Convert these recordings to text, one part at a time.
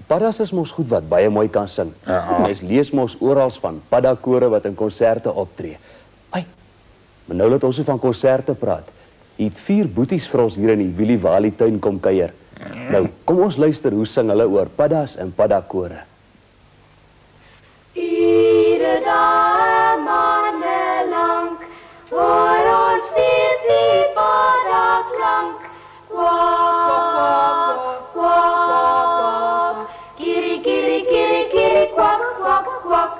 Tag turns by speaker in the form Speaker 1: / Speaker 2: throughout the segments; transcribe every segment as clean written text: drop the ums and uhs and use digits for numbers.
Speaker 1: Paddas is mos goed wat baie mooi kan sing. Mens lees mos oral van paddakore wat in konserte optree. Ai, maar nou laat ons so van konserte praat. Hier het 4 boeties vir ons hier in die Willie Wali tuin kom kuier. Nou, kom ons luister hoe sing hulle oor paddas en paddakore.
Speaker 2: Ure dae maande lank, hoor ons steeds die paddaklank. Kwak, kwak, kiri, kiri, kiri, kiri, kwak, kwak, kwak.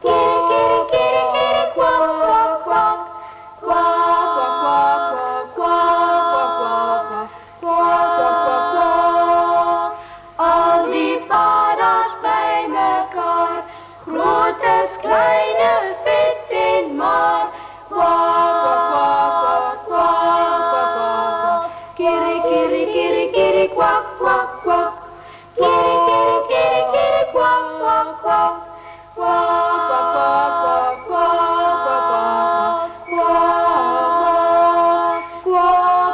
Speaker 2: Kiri, kiri, kiri, kiri, kwak, kwak, kwak. Kwak, kwak, kwak, kwak, kwak, kwak. Al die paddas bij mekaar, grootes, kleines, wit en maar. Kwak, kwak, kwak, kwak. Kiri, kiri, kiri, kiri, kwak, kwak, kwak. Kiri, kiri, kiri, kiri, kwak, kwak, kwak. Kwak, kwak, kwak, kwak, kwak, kwak, kwak,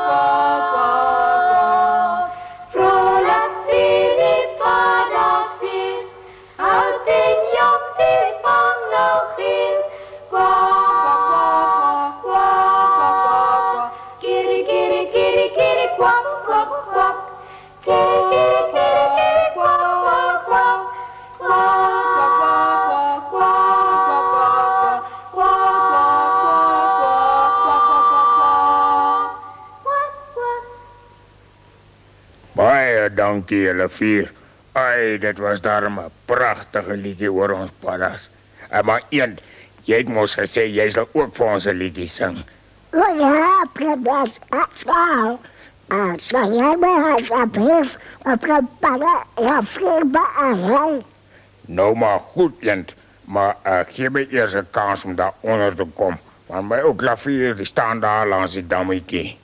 Speaker 2: kwak, kwak. Vrolijk vier die paddas feest, oud en jong die vang nog is. Kwak, kwak, kwak, kiri, kiri, kiri, kiri, kwak, kwak, kwak. Kiri, kiri, kiri, kiri, kwak, kwak, kwak. Kwak, kwak, kwak, kwak, kwak, kwak, kwak, kwak.
Speaker 3: Baie dankie julle 4. Ai, dit was daarom 'n pragtige liedjie oor ons paddas. Maar een, jy het mos gesê jy sal ook vir ons 'n liedjie sing.
Speaker 4: Oh ja, paddas, wel. Sal jy my asseblief op die padda refrein.
Speaker 3: Nou maar goed, Jent, maar gee my eers 'n kans om daar onder te kom. Want my ou klavier die staan daar langs die dammetjie.